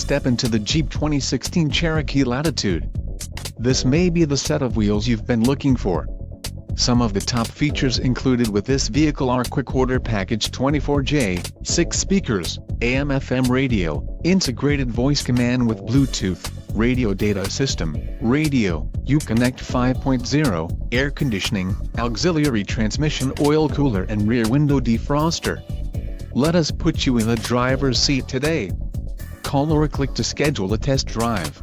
step into the Jeep 2016 Cherokee Latitude. This may be the set of wheels you've been looking for. Some of the top features included with this vehicle are Quick Order Package 24J, 6 speakers, AM/FM radio, integrated voice command with Bluetooth, radio data system, radio, Uconnect 5.0, air conditioning, auxiliary transmission, oil cooler and rear window defroster. Let us put you in the driver's seat today. Call or click to schedule a test drive.